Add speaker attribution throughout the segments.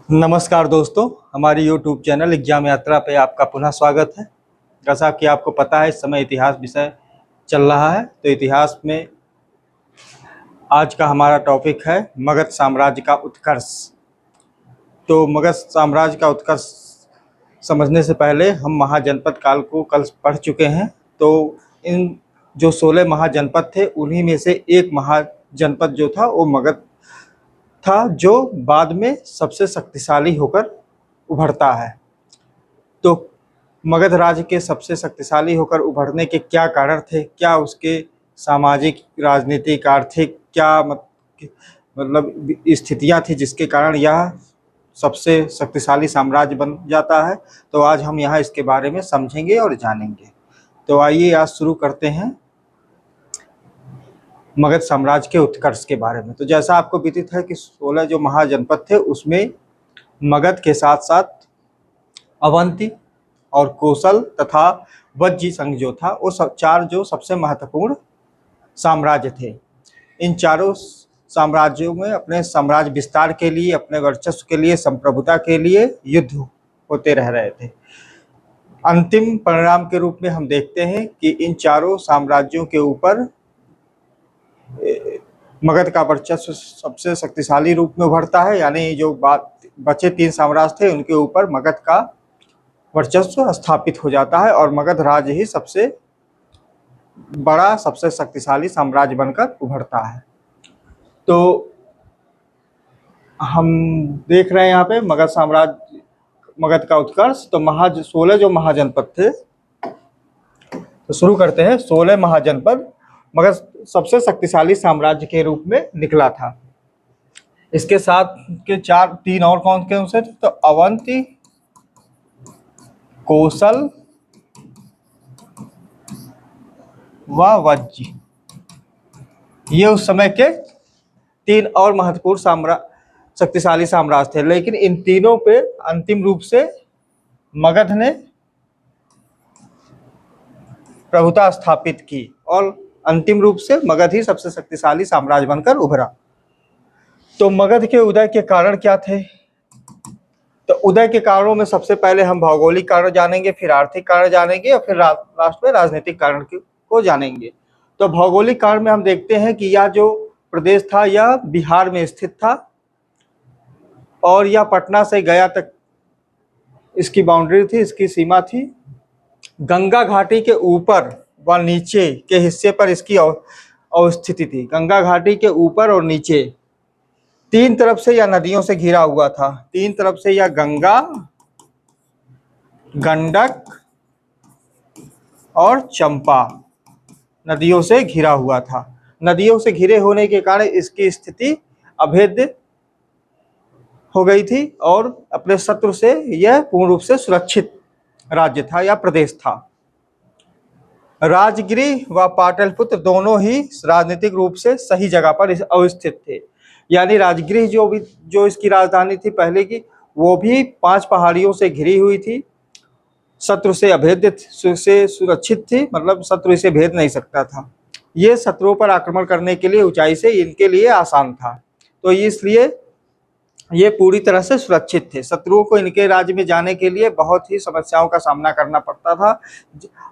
Speaker 1: नमस्कार दोस्तों, हमारी YouTube चैनल एग्जाम यात्रा पे आपका पुनः स्वागत है। जैसा कि आपको पता है, इस समय इतिहास विषय चल रहा है। तो इतिहास में आज का हमारा टॉपिक है मगध साम्राज्य का उत्कर्ष। तो मगध साम्राज्य का उत्कर्ष समझने से पहले हम महाजनपद काल को कल पढ़ चुके हैं। तो इन जो 16 महाजनपद थे, उन्हीं में से एक महाजनपद जो था वो मगध था, जो बाद में सबसे शक्तिशाली होकर उभरता है। तो मगध राज्य के सबसे शक्तिशाली होकर उभरने के क्या कारण थे, क्या उसके सामाजिक, राजनीतिक, आर्थिक क्या मतलब स्थितियां थी जिसके कारण यह सबसे शक्तिशाली साम्राज्य बन जाता है। तो आज हम यहाँ इसके बारे में समझेंगे और जानेंगे। तो आइए आज शुरू करते हैं मगध साम्राज्य के उत्कर्ष के बारे में। तो जैसा आपको विदित है कि 16 जो महाजनपद थे, उसमें मगध के साथ साथ अवंती और कौशल तथा वज्जी संघ जो था, वो सब चार जो सबसे महत्वपूर्ण साम्राज्य थे। इन चारों साम्राज्यों में अपने साम्राज्य विस्तार के लिए, अपने वर्चस्व के लिए, संप्रभुता के लिए युद्ध होते रह रहे थे। अंतिम परिणाम के रूप में हम देखते हैं कि इन चारों साम्राज्यों के ऊपर मगध का वर्चस्व सबसे शक्तिशाली रूप में उभरता है। यानी जो बचे 3 साम्राज्य थे, उनके ऊपर मगध का वर्चस्व स्थापित हो जाता है और मगध राज्य ही सबसे बड़ा, सबसे शक्तिशाली साम्राज्य बनकर उभरता है। तो हम देख रहे हैं यहाँ पे मगध साम्राज्य, मगध का उत्कर्ष। तो 16 जो महाजनपद थे, तो शुरू करते हैं। 16 महाजनपद मगध सबसे शक्तिशाली साम्राज्य के रूप में निकला था। इसके साथ के 3 और कौन से थे? तो अवंती, कौशल व वज्जी, ये उस समय के 3 और महत्वपूर्ण शक्तिशाली साम्राज्य थे। लेकिन इन तीनों पे अंतिम रूप से मगध ने प्रभुता स्थापित की और अंतिम रूप से मगध ही सबसे शक्तिशाली साम्राज्य बनकर उभरा। तो मगध के उदय के कारण क्या थे? तो उदय के कारणों में सबसे पहले हम भौगोलिक कारण जानेंगे, फिर आर्थिक कारण जानेंगे और फिर लास्ट में राजनीतिक कारण को जानेंगे। तो भौगोलिक कारण में हम देखते हैं कि यह जो प्रदेश था, यह बिहार में स्थित था और यह पटना से गया तक इसकी बाउंड्री थी, इसकी सीमा थी। गंगा घाटी के ऊपर व नीचे के हिस्से पर इसकी अवस्थिति थी। गंगा घाटी के ऊपर और नीचे 3 तरफ से यह नदियों से घिरा हुआ था। 3 तरफ से यह गंगा, गंडक और चंपा नदियों से घिरा हुआ था। नदियों से घिरे होने के कारण इसकी स्थिति अभेद्य हो गई थी और अपने शत्रु से यह पूर्ण रूप से सुरक्षित राज्य था या प्रदेश था। राजगृह व पाटलिपुत्र दोनों ही राजनीतिक रूप से सही जगह पर अवस्थित थे। यानी राजगृह जो इसकी राजधानी थी पहले की, वो भी 5 पहाड़ियों से घिरी हुई थी, शत्रु से अभेद्य से सुरक्षित थी, मतलब शत्रु इसे भेद नहीं सकता था। ये शत्रुओं पर आक्रमण करने के लिए ऊंचाई से इनके लिए आसान था, तो इसलिए ये पूरी तरह से सुरक्षित थे। शत्रुओं को इनके राज्य में जाने के लिए बहुत ही समस्याओं का सामना करना पड़ता था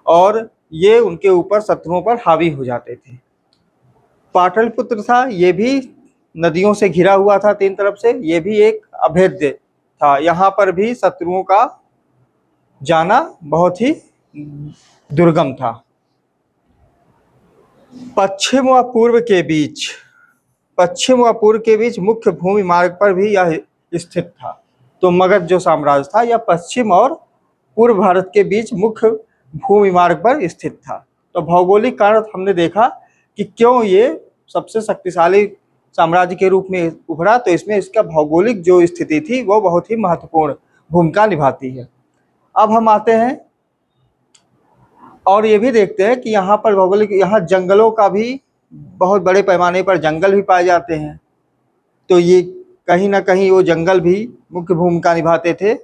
Speaker 1: और ये उनके ऊपर, शत्रुओं पर हावी हो जाते थे। पाटलिपुत्र था, ये भी नदियों से घिरा हुआ था 3 तरफ से, ये भी एक अभेद्य था। यहाँ पर भी शत्रुओं का जाना बहुत ही दुर्गम था। पश्चिम व पूर्व के बीच मुख्य भूमि मार्ग पर भी यह स्थित था। तो मगध जो साम्राज्य था, यह पश्चिम और पूर्व भारत के बीच मुख्य भूमि मार्ग पर स्थित था। तो भौगोलिक कारण हमने देखा कि क्यों ये सबसे शक्तिशाली साम्राज्य के रूप में उभरा। तो इसमें इसका भौगोलिक जो स्थिति थी, वो बहुत ही महत्वपूर्ण भूमिका निभाती है। अब हम आते हैं और ये भी देखते हैं कि यहाँ पर भौगोलिक, यहाँ जंगलों का भी बहुत बड़े पैमाने पर जंगल भी पाए जाते हैं। तो ये कहीं ना कहीं वो जंगल भी मुख्य भूमिका निभाते थे।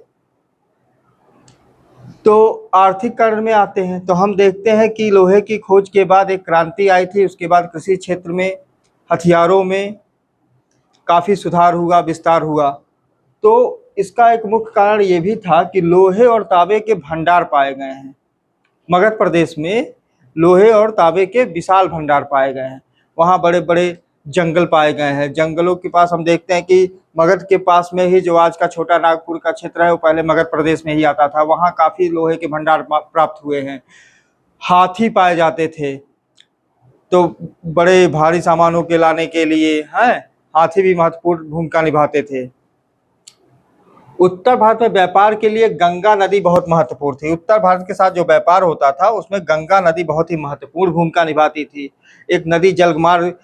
Speaker 1: तो आर्थिक कारण में आते हैं, तो हम देखते हैं कि लोहे की खोज के बाद एक क्रांति आई थी। उसके बाद कृषि क्षेत्र में, हथियारों में काफ़ी सुधार हुआ, विस्तार हुआ। तो इसका एक मुख्य कारण ये भी था कि लोहे और तांबे के भंडार पाए गए हैं। मगध प्रदेश में लोहे और तांबे के विशाल भंडार पाए गए हैं। वहाँ बड़े बड़े जंगल पाए गए हैं। जंगलों के पास हम देखते हैं कि मगध के पास में ही जो आज का छोटा नागपुर का क्षेत्र है वो पहले मगध प्रदेश में ही आता था। वहाँ काफी लोहे के भंडार प्राप्त हुए हैं। हाथी पाए जाते थे, तो बड़े भारी सामानों के लाने के लिए हैं हाथी भी महत्वपूर्ण भूमिका निभाते थे। उत्तर भारत में व्यापार के लिए गंगा नदी बहुत महत्वपूर्ण थी। उत्तर भारत के साथ जो व्यापार होता था उसमें गंगा नदी बहुत ही महत्वपूर्ण भूमिका निभाती थी। एक नदी जलमार्ग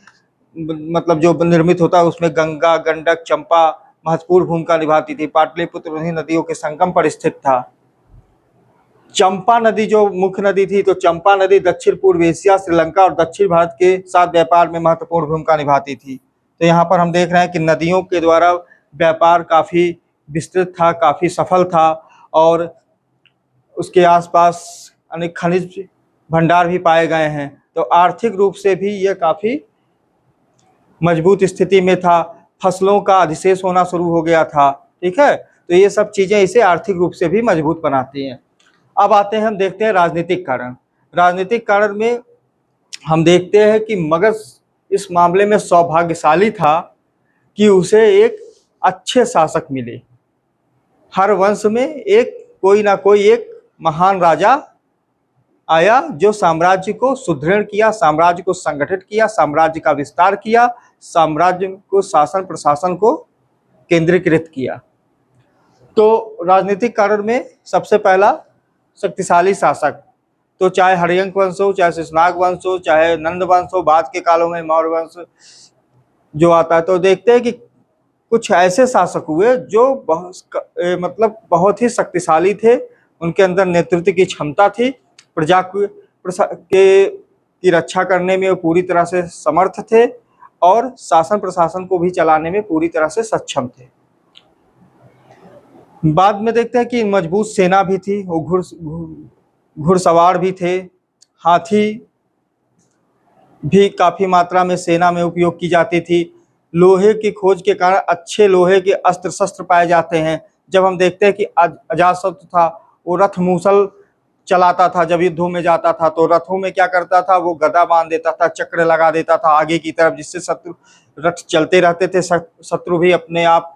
Speaker 1: मतलब जो निर्मित होता है उसमें गंगा, गंडक, चंपा महत्वपूर्ण भूमिका निभाती थी। पाटलिपुत्र उन्हीं नदियों के संगम पर स्थित था। चंपा नदी जो मुख्य नदी थी, तो चंपा नदी दक्षिण पूर्व एशिया, श्रीलंका और दक्षिण भारत के साथ व्यापार में महत्वपूर्ण भूमिका निभाती थी। तो यहाँ पर हम देख रहे हैं कि नदियों के द्वारा व्यापार काफी विस्तृत था, काफी सफल था और उसके आसपास अनेक खनिज भंडार भी पाए गए हैं। तो आर्थिक रूप से भी यह काफी मजबूत स्थिति में था। फसलों का अधिशेष होना शुरू हो गया था। ठीक है, तो ये सब चीजें इसे आर्थिक रूप से भी मजबूत बनाती हैं। अब आते हैं, हम देखते हैं राजनीतिक कारण। राजनीतिक कारण में हम देखते हैं कि मगध इस मामले में सौभाग्यशाली था कि उसे एक अच्छे शासक मिले। हर वंश में एक कोई ना कोई एक महान राजा आया जो साम्राज्य को सुदृढ़ किया, साम्राज्य को संगठित किया, साम्राज्य का विस्तार किया, साम्राज्य को शासन प्रशासन को केंद्रीकृत किया। तो राजनीतिक कारण में सबसे पहला शक्तिशाली शासक, तो चाहे हर्यंक वंश हो, चाहे शेषनाग वंश हो, चाहे नंद वंश हो, बाद के कालों में मौर्य वंश जो आता है, तो देखते हैं कि कुछ ऐसे शासक हुए जो बहुत ही शक्तिशाली थे। उनके अंदर नेतृत्व की क्षमता थी, प्रजा की रक्षा करने में वो पूरी तरह से समर्थ थे और शासन प्रशासन को भी चलाने में पूरी तरह से सक्षम थे। बाद में देखते हैं कि मजबूत सेना भी थी, वो घुड़सवार भी थे, हाथी भी काफी मात्रा में सेना में उपयोग की जाती थी। लोहे की खोज के कारण अच्छे लोहे के अस्त्र शस्त्र पाए जाते हैं। जब हम देखते हैं कि अजातशत्रु था, वो रथ मूसल चलाता था। जब युद्धों में जाता था तो रथों में क्या करता था, वो गदा बांध देता था, चक्र लगा देता था आगे की तरफ, जिससे शत्रु रथ चलते रहते थे, शत्रु भी अपने आप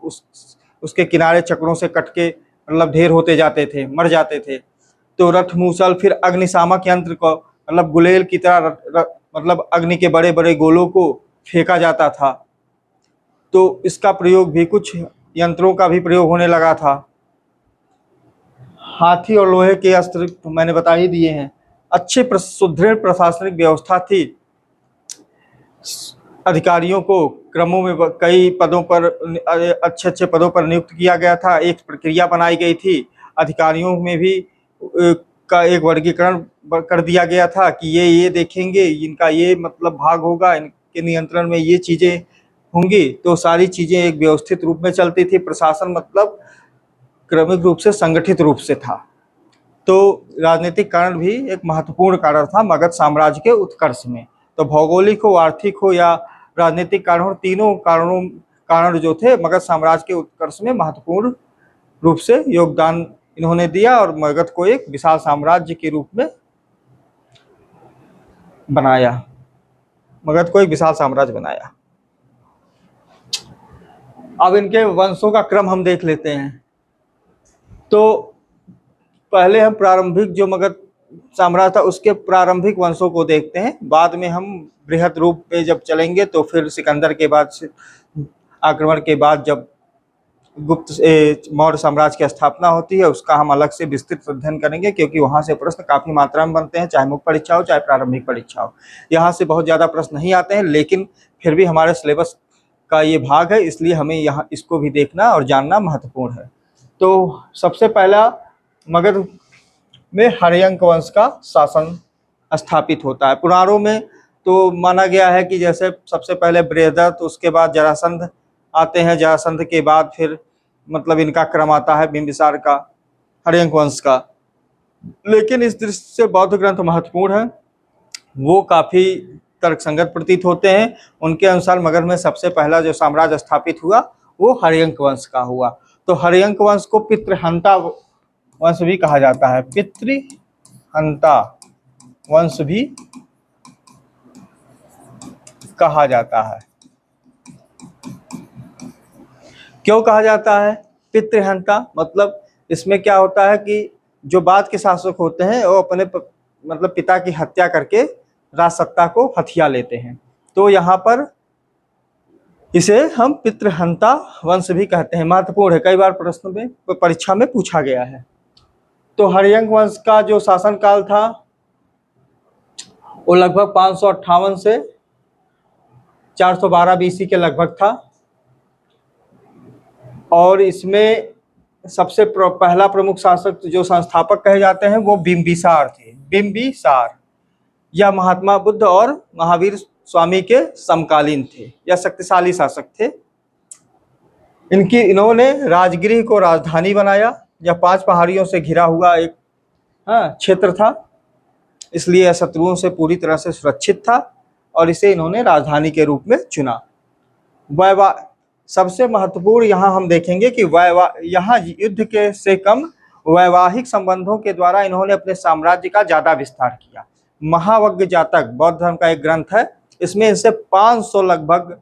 Speaker 1: उसके किनारे चक्रों से कट के मतलब ढेर होते जाते थे, मर जाते थे। तो रथ मूसल, फिर अग्निशामक यंत्र को मतलब गुलेल की तरह मतलब अग्नि के बड़े बड़े गोलों को फेंका जाता था। तो इसका प्रयोग भी, कुछ यंत्रों का भी प्रयोग होने लगा था। हाथी और लोहे के अस्त्र मैंने बता ही दिए हैं। अच्छे सुदृढ़ प्रशासनिक व्यवस्था थी। अधिकारियों को क्रमों में कई पदों पर अच्छे अच्छे पदों पर नियुक्त किया गया था। एक प्रक्रिया बनाई गई थी। अधिकारियों में भी का एक वर्गीकरण कर दिया गया था कि ये देखेंगे, इनका ये मतलब भाग होगा, इनके नियंत्रण में ये चीजें होंगी। तो सारी चीजें एक व्यवस्थित रूप में चलती थी। प्रशासन मतलब क्रमिक रूप से, संगठित रूप से था। तो राजनीतिक कारण भी एक महत्वपूर्ण कारण था मगध साम्राज्य के उत्कर्ष में। तो भौगोलिक हो, आर्थिक हो या राजनीतिक कारण हो, तीनों कारण जो थे मगध साम्राज्य के उत्कर्ष में महत्वपूर्ण रूप से योगदान इन्होंने दिया और मगध को एक विशाल साम्राज्य के रूप में बनाया। मगध को एक विशाल साम्राज्य बनाया। अब इनके वंशों का क्रम हम देख लेते हैं। तो पहले हम प्रारंभिक जो मगध साम्राज्य था उसके प्रारंभिक वंशों को देखते हैं। बाद में हम बृहद रूप में जब चलेंगे तो फिर सिकंदर के बाद आक्रमण के बाद जब गुप्त मौर्य साम्राज्य की स्थापना होती है उसका हम अलग से विस्तृत अध्ययन करेंगे, क्योंकि वहां से प्रश्न काफी मात्रा में बनते हैं, चाहे मुख्य परीक्षा हो चाहे प्रारंभिक परीक्षा हो। यहाँ से बहुत ज्यादा प्रश्न नहीं आते हैं, लेकिन फिर भी हमारे सिलेबस का ये भाग है, इसलिए हमें यहाँ इसको भी देखना और जानना महत्वपूर्ण है। तो सबसे पहला मगध में हर्यंक वंश का शासन स्थापित होता है। पुराणों में तो माना गया है कि जैसे सबसे पहले बृहदत्त, उसके बाद जरासंध आते हैं, जरासंध के बाद फिर मतलब इनका क्रम आता है बिंबिसार का, हर्यंक वंश का। लेकिन इस दृष्टि से बौद्ध ग्रंथ महत्वपूर्ण है, वो काफी तर्कसंगत प्रतीत होते हैं। उनके अनुसार मगध में सबसे पहला जो साम्राज्य स्थापित हुआ वो हर्यंक वंश का हुआ। तो हर्यंक वंश को पितृहंता वंश भी कहा जाता है, पितृहंता वंश भी कहा जाता है। क्यों कहा जाता है पितृहंता? मतलब इसमें क्या होता है कि जो बाद के शासक होते हैं वो अपने मतलब पिता की हत्या करके राज सत्ता को हथिया लेते हैं, तो यहाँ पर इसे हम पितृहंता वंश भी कहते हैं। महत्वपूर्ण है, कई बार प्रश्न में परीक्षा में पूछा गया है। तो हर्यंक वंश का जो शासनकाल था वो लगभग 558 से 412 बीसी के लगभग था, और इसमें सबसे पहला प्रमुख शासक जो संस्थापक कहे जाते हैं वो बिंबिसार थे। बिंबिसार यह महात्मा बुद्ध और महावीर स्वामी के समकालीन थे, यह शक्तिशाली शासक थे। इन्होंने राजगृह को राजधानी बनाया। यह 5 पहाड़ियों से घिरा हुआ एक क्षेत्र था, इसलिए यह शत्रुओं से पूरी तरह से सुरक्षित था और इसे इन्होंने राजधानी के रूप में चुना। सबसे महत्वपूर्ण यहाँ हम देखेंगे कि यहाँ युद्ध के से कम वैवाहिक संबंधों के द्वारा इन्होंने अपने साम्राज्य का ज्यादा विस्तार किया। महावज्ञ जातक बौद्ध धर्म का एक ग्रंथ है, इसमें इनसे 500 लगभग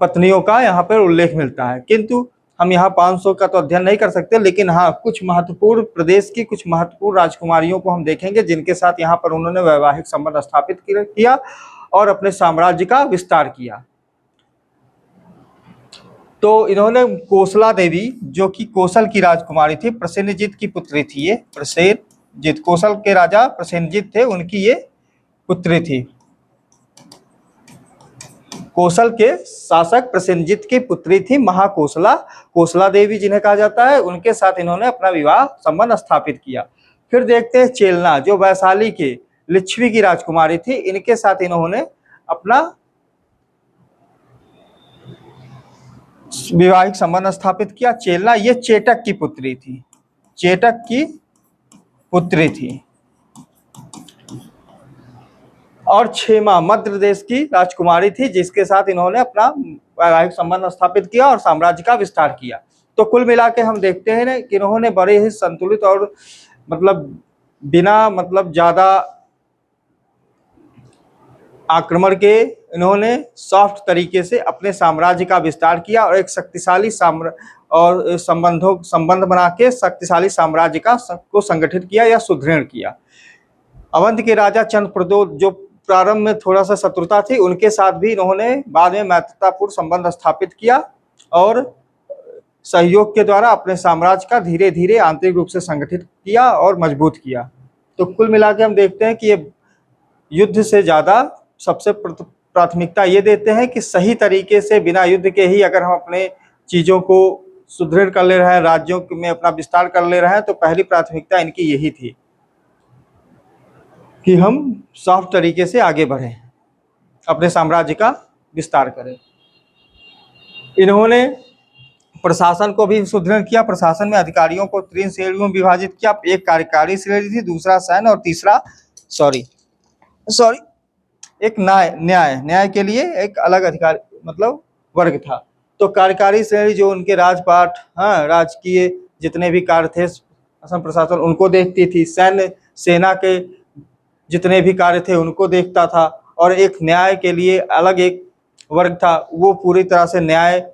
Speaker 1: पत्नियों का यहाँ पर उल्लेख मिलता है, किंतु हम यहाँ 500 का तो अध्ययन नहीं कर सकते, लेकिन हाँ कुछ महत्वपूर्ण प्रदेश की कुछ महत्वपूर्ण राजकुमारियों को हम देखेंगे जिनके साथ यहाँ पर उन्होंने वैवाहिक संबंध स्थापित किया और अपने साम्राज्य का विस्तार किया। तो इन्होंने कोसला देवी, जो कि कौशल की राजकुमारी थी, प्रसेनजीत की पुत्री थी, ये प्रसेनजीत कौशल के राजा प्रसेनजीत थे, उनकी ये पुत्री थी। कौशल के शासक प्रसेनजीत की पुत्री थी महाकोसला, कोसला देवी जिन्हें कहा जाता है, उनके साथ इन्होंने अपना विवाह संबंध स्थापित किया। फिर देखते हैं चेलना, जो वैशाली के लिच्छवी की राजकुमारी थी, इनके साथ इन्होंने अपना विवाहिक संबंध स्थापित किया। चेलना ये चेटक की पुत्री थी, चेटक की पुत्री थी। और क्षेमा मध्य प्रदेश की राजकुमारी थी, जिसके साथ इन्होंने अपना वैवाहिक संबंध स्थापित किया और साम्राज्य का विस्तार किया। तो कुल मिला के हम देखते हैं कि इन्होंने बड़े ही संतुलित और मतलब बिना मतलब ज्यादा आक्रमण के इन्होंने सॉफ्ट तरीके से अपने साम्राज्य का विस्तार किया और एक शक्तिशाली संबंध बना के शक्तिशाली साम्राज्य को संगठित किया या सुदृढ़ किया। अवंत के राजा चंद्रप्रदोत, जो प्रारंभ में थोड़ा सा शत्रुता थी, उनके साथ भी इन्होंने बाद में मैत्रीपूर्ण संबंध स्थापित किया और सहयोग के द्वारा अपने साम्राज्य का धीरे धीरे आंतरिक रूप से संगठित किया और मजबूत किया। तो कुल मिला के हम देखते हैं कि ये युद्ध से ज्यादा सबसे प्राथमिकता ये देते हैं कि सही तरीके से बिना युद्ध के ही अगर हम अपने चीजों को सुदृढ़ कर ले रहे हैं, राज्यों में अपना विस्तार कर ले रहे हैं, तो पहली प्राथमिकता इनकी यही थी कि हम सॉफ्ट तरीके से आगे बढ़ें, अपने साम्राज्य का विस्तार करें। इन्होंने प्रशासन को भी सुदृढ़ किया। प्रशासन में अधिकारियों को 3 श्रेणियों में विभाजित किया। एक कार्यकारी श्रेणी थी, दूसरा सैन्य और तीसरा एक न्याय के लिए एक अलग अधिकार मतलब वर्ग था। तो कार्यकारी श्रेणी जो उनके राजपाट, राजकीय जितने भी कार्य थे, असम प्रशासन उनको देखती थी। सैन्य सेना के जितने भी कार्य थे उनको देखता था, और एक न्याय के लिए अलग एक वर्ग था, वो पूरी तरह से न्याय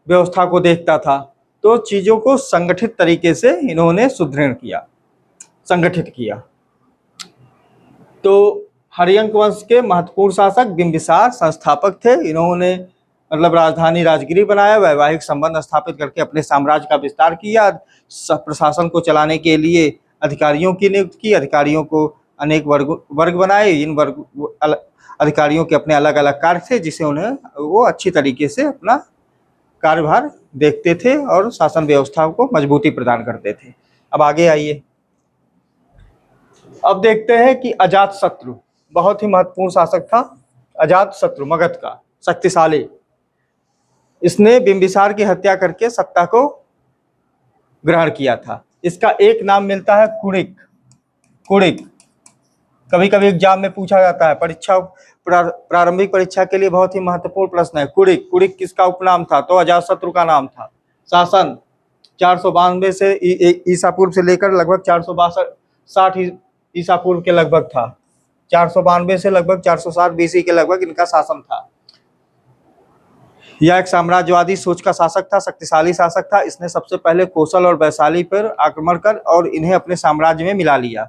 Speaker 1: व्यवस्था को देखता था। तो चीजों को संगठित तरीके से इन्होंने सुदृढ़ किया, संगठित किया। तो हर्यंक वंश के महत्वपूर्ण शासक बिंबिसार संस्थापक थे। इन्होंने मतलब राजधानी राजगिरी बनाया, वैवाहिक संबंध स्थापित करके अपने साम्राज्य का विस्तार किया। प्रशासन को चलाने के लिए अधिकारियों की नियुक्ति की, अधिकारियों को अनेक वर्ग बनाए। इन अधिकारियों के अपने अलग अलग कार्य थे, जिसे उन्हें वो अच्छी तरीके से अपना कार्यभार देखते थे और शासन व्यवस्था को मजबूती प्रदान करते थे। अब आगे आइए, अब देखते हैं कि अजातशत्रु बहुत ही महत्वपूर्ण शासक था। अजातशत्रु मगध का शक्तिशाली, इसने बिंबिसार की हत्या करके सत्ता को ग्रहण किया था। इसका एक नाम मिलता है कुणिक। कुणिक कभी कभी एग्जाम में पूछा जाता है, परीक्षा प्रारंभिक परीक्षा के लिए बहुत ही महत्वपूर्ण प्रश्न है। कुणिक किसका उपनाम था? तो अजातशत्रु का नाम था। शासन 492 से ईसा पूर्व से लेकर लगभग 462 ईसा पूर्व के लगभग था। 492 से लगभग 460 बीसी के लगभग इनका शासन था। यह एक साम्राज्यवादी सोच का शासक था, शक्तिशाली शासक था। इसने सबसे पहले कौशल और वैशाली पर आक्रमण कर और इन्हें अपने साम्राज्य में मिला लिया।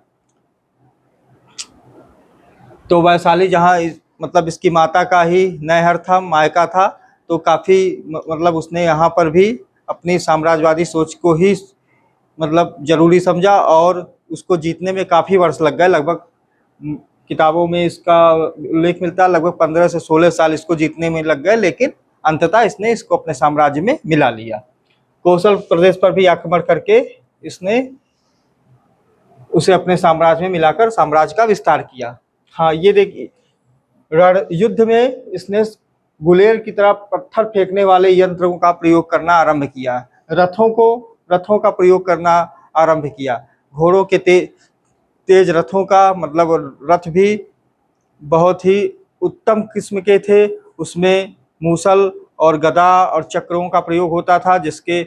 Speaker 1: तो वैशाली जहाँ मतलब इसकी माता का ही नैहर था, मायका था, तो काफ़ी मतलब उसने यहाँ पर भी अपनी साम्राज्यवादी सोच को ही मतलब जरूरी समझा और उसको जीतने में काफ़ी वर्ष लग गए। लगभग किताबों में इसका उल्लेख मिलता है लगभग 15 से 16 साल इसको जीतने में लग गए, लेकिन अंततः इसने इसको अपने साम्राज्य में मिला लिया। कौशल प्रदेश पर भी आक्रमण करके इसने उसे अपने साम्राज्य में मिलाकर साम्राज्य का विस्तार किया। हाँ, ये देखिए युद्ध में इसने गुलेल की तरह पत्थर फेंकने वाले यंत्रों का प्रयोग करना आरंभ किया। रथों का प्रयोग करना आरंभ किया। घोड़ों के तेज रथों का मतलब रथ भी बहुत ही उत्तम किस्म के थे। उसमें मूसल और गदा और चक्रों का प्रयोग होता था, जिसके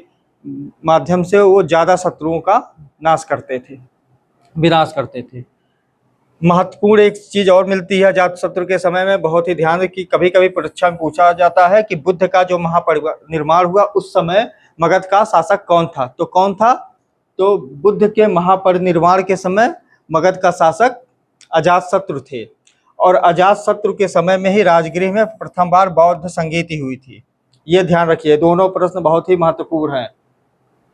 Speaker 1: माध्यम से वो ज़्यादा शत्रुओं का विनाश करते थे। महत्वपूर्ण एक चीज और मिलती है अजातशत्रु के समय में, बहुत ही ध्यान की कभी कभी परीक्षा में पूछा जाता है कि बुद्ध का जो महापरिनिर्वाण हुआ उस समय मगध का शासक कौन था। तो कौन था? तो बुद्ध के महापरिनिर्वाण के समय मगध का शासक अजातशत्रु थे। और अजातशत्रु के समय में ही राजगृह में प्रथम बार बौद्ध संगीति हुई थी। ये ध्यान रखिए, दोनों प्रश्न बहुत ही महत्वपूर्ण हैं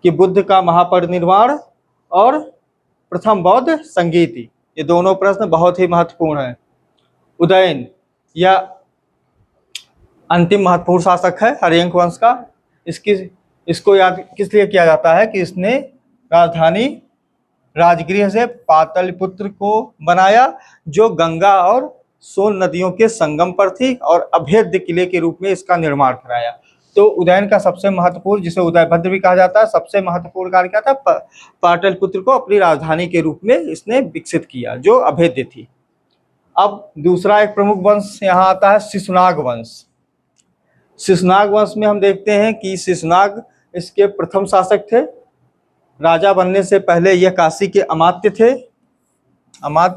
Speaker 1: कि बुद्ध का महापरिनिर्वाण और प्रथम बौद्ध संगीति, ये दोनों प्रश्न बहुत ही महत्वपूर्ण हैं। उदयन यह अंतिम महत्वपूर्ण शासक है हर्यंक वंश का। इसको याद किस लिए किया जाता है कि इसने राजधानी राजगृह से पाटलिपुत्र को बनाया, जो गंगा और सोन नदियों के संगम पर थी, और अभेद्य किले के रूप में इसका निर्माण कराया। तो उदयन का सबसे महत्वपूर्ण, जिसे उदयभद्र भी कहा जाता है, सबसे महत्वपूर्ण कार्य क्या था? पाटलिपुत्र को अपनी राजधानी के रूप में इसने विकसित किया, जो अभेद्य थी। अब दूसरा एक प्रमुख वंश यहाँ आता है, शिशुनाग वंश। शिशुनाग वंश में हम देखते हैं कि शिशुनाग इसके प्रथम शासक थे। राजा बनने से पहले यह काशी के अमात्य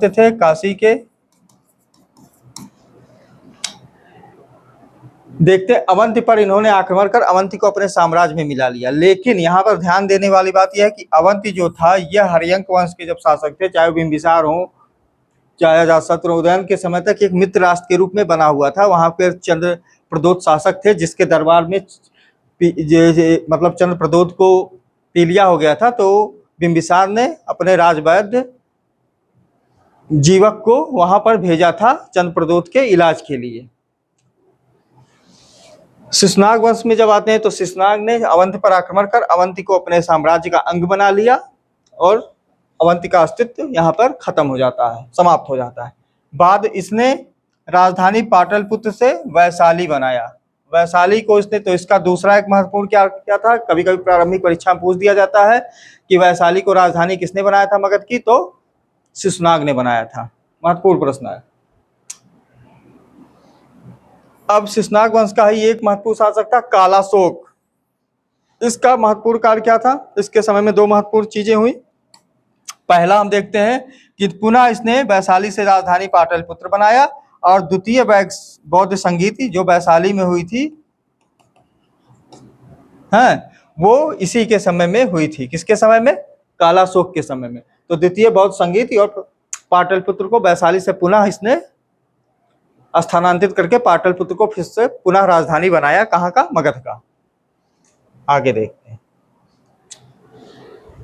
Speaker 1: थे काशी के। देखते अवंती पर इन्होंने आक्रमण कर अवंती को अपने साम्राज्य में मिला लिया। लेकिन यहाँ पर ध्यान देने वाली बात यह है कि अवंती जो था यह हर्यंक वंश के जब शासक थे, चाहे बिंबिसार हो चाहे अजातशत्रु, उदयन के समय तक एक मित्र राष्ट्र के रूप में बना हुआ था। वहां पर चंद्रप्रदोत शासक थे, जिसके दरबार में मतलब चंद्रप्रदोत को पीलिया हो गया था। तो बिंबिसार ने अपने राजवैद्य जीवक को वहां पर भेजा था चंद्रप्रदोत के इलाज के लिए। शिशुनाग वंश में जब आते हैं तो शिशुनाग ने अवंती पर आक्रमण कर अवंती को अपने साम्राज्य का अंग बना लिया और अवंती का अस्तित्व यहाँ पर खत्म हो जाता है, समाप्त हो जाता है। बाद इसने राजधानी पाटलिपुत्र से वैशाली बनाया। वैशाली को इसने, तो इसका दूसरा एक महत्वपूर्ण क्या था, कभी कभी प्रारंभिक परीक्षा में पूछ दिया जाता है कि वैशाली को राजधानी किसने बनाया था मगध की, तो शिशुनाग ने बनाया था। महत्वपूर्ण प्रश्न है। अब शिशुनाग वंश का ही एक महत्वपूर्ण शासक था कालाशोक। इसका महत्वपूर्ण कार्य क्या था? इसके समय में दो महत्वपूर्ण चीजें हुई। पहला हम देखते हैं कि पुनः इसने वैशाली से राजधानी पाटलिपुत्र बनाया, और द्वितीय बौद्ध संगीति जो वैशाली में हुई थी वो इसी के समय में हुई थी। किसके समय में? कालाशोक के समय में। तो द्वितीय बौद्ध संगीति और पाटलिपुत्र को वैशाली से पुनः इसने स्थानांतरित करके पाटलिपुत्र को फिर से पुनः राजधानी बनाया। कहाँ का? मगध का। आगे देखते हैं।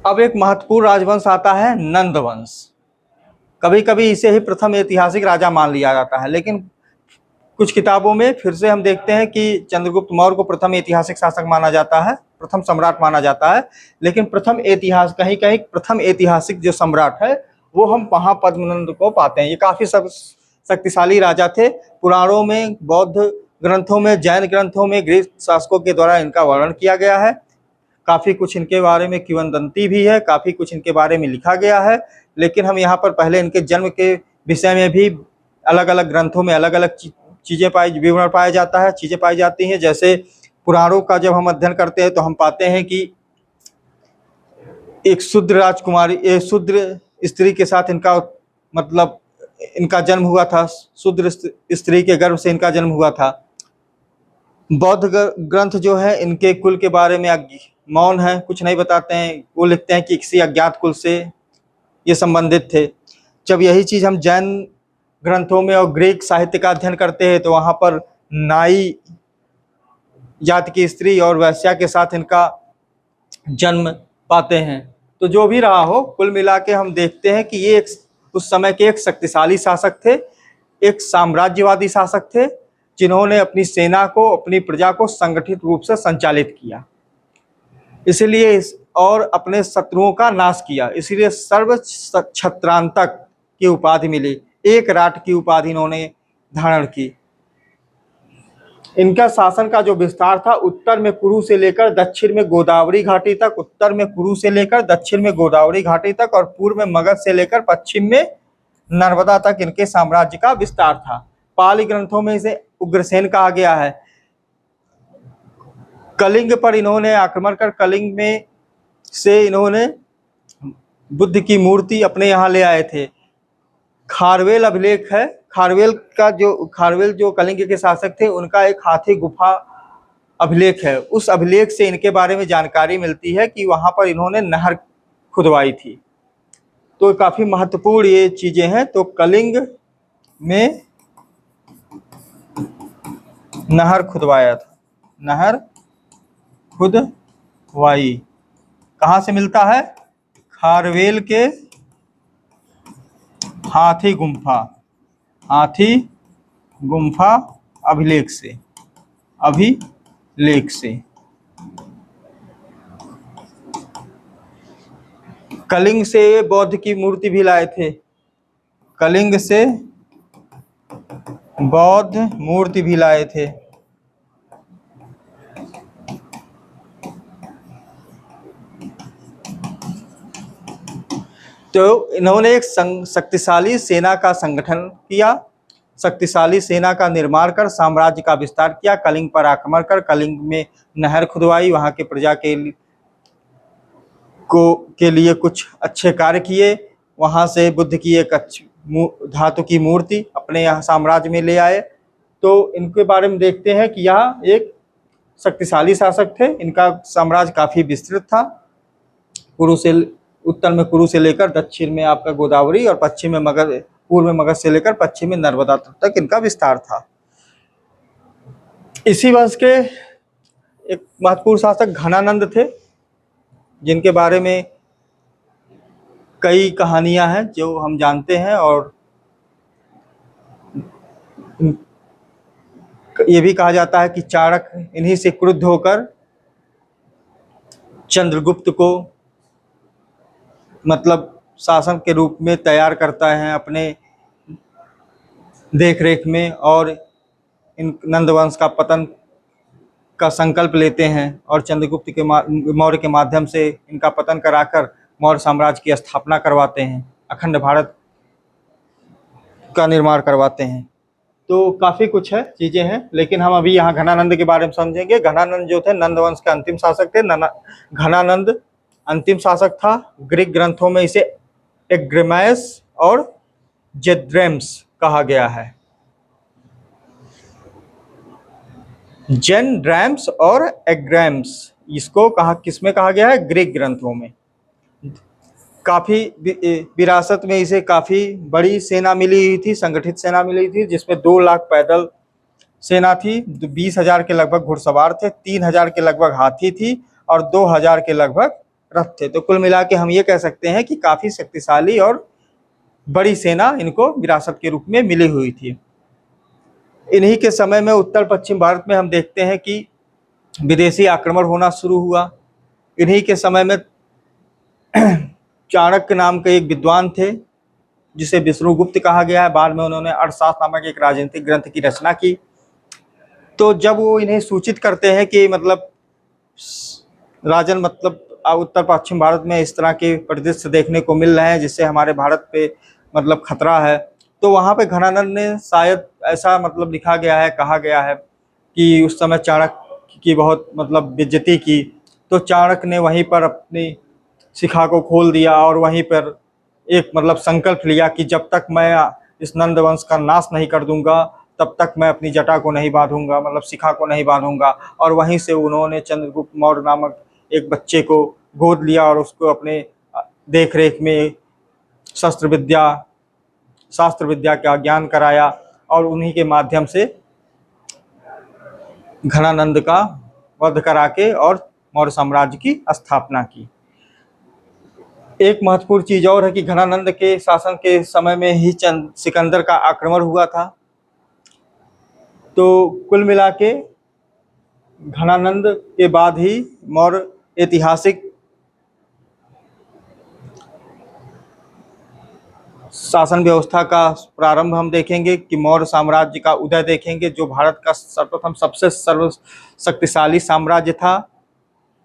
Speaker 1: अब एक महत्वपूर्ण राजवंश आता है नंद वंश। कभी कभी इसे ही प्रथम ऐतिहासिक राजा मान लिया जाता है, लेकिन कुछ किताबों में फिर से हम देखते हैं कि चंद्रगुप्त मौर्य को प्रथम ऐतिहासिक शासक माना जाता है, प्रथम सम्राट माना जाता है। लेकिन कहीं कहीं प्रथम ऐतिहासिक जो सम्राट है वो हम महापद्मनंद को पाते हैं। ये काफी शक्तिशाली राजा थे। पुराणों में, बौद्ध ग्रंथों में, जैन ग्रंथों में ग्रीक शासकों के द्वारा इनका वर्णन किया गया है। काफ़ी कुछ इनके बारे में किंवदंती भी है, काफ़ी कुछ इनके बारे में लिखा गया है। लेकिन हम यहाँ पर पहले इनके जन्म के विषय में भी अलग अलग ग्रंथों में अलग अलग विवरण पाया जाता है, चीज़ें पाई जाती हैं। जैसे पुराणों का जब हम अध्ययन करते हैं तो हम पाते हैं कि एक शूद्र राजकुमारी, शूद्र स्त्री के साथ इनका मतलब इनका जन्म हुआ था, शूद्र स्त्री के गर्भ से इनका जन्म हुआ था। बौद्ध ग्रंथ जो है इनके कुल के बारे में मौन है, कुछ नहीं बताते हैं। वो लिखते हैं कि किसी अज्ञात कुल से ये संबंधित थे। जब यही चीज़ हम जैन ग्रंथों में और ग्रीक साहित्य का अध्ययन करते हैं तो वहाँ पर नाई जाति की स्त्री और वैश्या के साथ इनका जन्म पाते हैं। तो जो भी रहा हो, कुल मिला के हम देखते हैं कि ये उस समय के एक शक्तिशाली शासक थे, एक साम्राज्यवादी शासक थे, जिन्होंने अपनी सेना को, अपनी प्रजा को संगठित रूप से संचालित किया, इसलिए और अपने शत्रुओं का नाश किया। इसीलिए सर्व छत्रांतक की उपाधि मिली, एक राट की उपाधि इन्होंने धारण की। इनका शासन का जो विस्तार था, उत्तर में कुरु से लेकर दक्षिण में गोदावरी घाटी तक, उत्तर में कुरु से लेकर दक्षिण में गोदावरी घाटी तक और पूर्व में मगध से लेकर पश्चिम में नर्मदा तक इनके साम्राज्य का विस्तार था। पाली ग्रंथों में इसे उग्रसेन कहा गया है। कलिंग पर इन्होंने आक्रमण कर कलिंग में से इन्होंने बुद्ध की मूर्ति अपने यहाँ ले आए थे। खारवेल अभिलेख है, खारवेल जो कलिंग के शासक थे, उनका एक हाथी गुफा अभिलेख है। उस अभिलेख से इनके बारे में जानकारी मिलती है कि वहां पर इन्होंने नहर खुदवाई थी। तो काफी महत्वपूर्ण ये चीजें हैं। तो कलिंग में नहर खुदवाया था, नहर खुदवाई कहाँ से मिलता है? खारवेल के हाथी गुम्फा अभिलेख से। कलिंग से बौद्ध की मूर्ति भी लाए थे, कलिंग से बौद्ध मूर्ति भी लाए थे। तो इन्होंने एक शक्तिशाली सेना का संगठन किया, शक्तिशाली सेना का निर्माण कर साम्राज्य का विस्तार किया, कलिंग पर आक्रमण कर कलिंग में नहर खुदवाई, वहां के प्रजा के लिए कुछ अच्छे कार्य किए, वहां से बुद्ध की एक अच्छी धातु की मूर्ति अपने यहाँ साम्राज्य में ले आए। तो इनके बारे में देखते हैं कि यह एक शक्तिशाली शासक थे। इनका साम्राज्य काफी विस्तृत था, उत्तर में कुरु से लेकर दक्षिण में आपका गोदावरी और पश्चिम में मगध, पूर्व में मगध से लेकर पश्चिम में नर्मदा तक इनका विस्तार था। इसी वंश के एक महत्वपूर्ण शासक घनानंद थे, जिनके बारे में कई कहानियां हैं जो हम जानते हैं, और ये भी कहा जाता है कि चाणक इन्हीं से क्रुद्ध होकर चंद्रगुप्त को मतलब शासन के रूप में तैयार करता है अपने देखरेख में, और इन नंद वंश का पतन का संकल्प लेते हैं और चंद्रगुप्त के मौर्य के माध्यम से इनका पतन कराकर मौर्य साम्राज्य की स्थापना करवाते हैं, अखंड भारत का निर्माण करवाते हैं। तो काफ़ी कुछ है, चीज़ें हैं, लेकिन हम अभी यहाँ घनानंद के बारे में समझेंगे। घनानंद जो थे नंद वंश के अंतिम शासक थे। घनानंद अंतिम शासक था। ग्रीक ग्रंथों में इसे एग्रेमायस और जेड्रेम्स कहा गया है, जेनड्रैम्स और एग्रैम्स, इसको किसमें कहा गया है? ग्रीक ग्रंथों में। काफ़ी विरासत में इसे काफ़ी बड़ी सेना मिली हुई थी, संगठित सेना मिली थी, जिसमें 2 लाख पैदल सेना थी, 20,000 के लगभग घुड़सवार थे, 3,000 के लगभग हाथी थी और 2,000 के लगभग रथ थे। तो कुल मिला के हम ये कह सकते हैं कि काफ़ी शक्तिशाली और बड़ी सेना इनको विरासत के रूप में मिली हुई थी। इन्हीं के समय में उत्तर पश्चिम भारत में हम देखते हैं कि विदेशी आक्रमण होना शुरू हुआ। इन्हीं के समय में चाणक्य नाम के एक विद्वान थे, जिसे विष्णुगुप्त कहा गया है। बाद में उन्होंने अर्थशास्त्र नामक एक राजनीतिक ग्रंथ की रचना की। तो जब वो इन्हें सूचित करते हैं कि मतलब राजन, मतलब उत्तर पश्चिम भारत में इस तरह के परिदृश्य देखने को मिल रहे हैं जिससे हमारे भारत पे मतलब खतरा है, तो वहाँ पे घनानंद ने शायद ऐसा मतलब लिखा गया है, कहा गया है कि उस समय चाणक्य की बहुत मतलब बेइज्जती की। तो चाणक्य ने वहीं पर अपनी शिखा को खोल दिया और वहीं पर एक मतलब संकल्प लिया कि जब तक मैं इस नंद वंश का नाश नहीं कर दूंगा तब तक मैं अपनी जटा को नहीं बांधूंगा, मतलब शिखा को नहीं बांधूंगा। और वहीं से उन्होंने चंद्रगुप्त मौर्य नामक एक बच्चे को गोद लिया और उसको अपने देख रेख में शास्त्र विद्या का ज्ञान कराया और उन्हीं के माध्यम से घनानंद का वध करा के और मौर्य साम्राज्य की स्थापना की। एक महत्वपूर्ण चीज और है कि घनानंद के शासन के समय में ही सिकंदर का आक्रमण हुआ था। तो कुल मिला के घनानंद के बाद ही मौर्य ऐतिहासिक शासन व्यवस्था का प्रारंभ हम देखेंगे कि मौर्य साम्राज्य का उदय देखेंगे, जो भारत का सर्वप्रथम सबसे सर्वशक्तिशाली साम्राज्य था।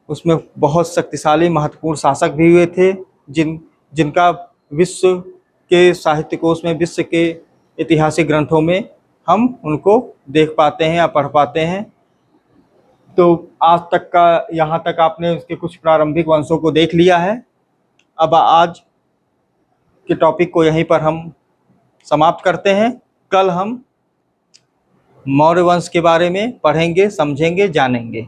Speaker 1: उसमें बहुत शक्तिशाली महत्वपूर्ण शासक भी हुए थे जिनका विश्व के साहित्य कोश में, विश्व के ऐतिहासिक ग्रंथों में हम उनको देख पाते हैं या पढ़ पाते हैं। तो आज तक का यहाँ तक आपने उसके कुछ प्रारंभिक वंशों को देख लिया है। अब आज के टॉपिक को यहीं पर हम समाप्त करते हैं। कल हम मौर्य वंश के बारे में पढ़ेंगे, समझेंगे, जानेंगे।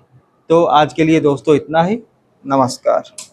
Speaker 1: तो आज के लिए दोस्तों इतना ही। नमस्कार।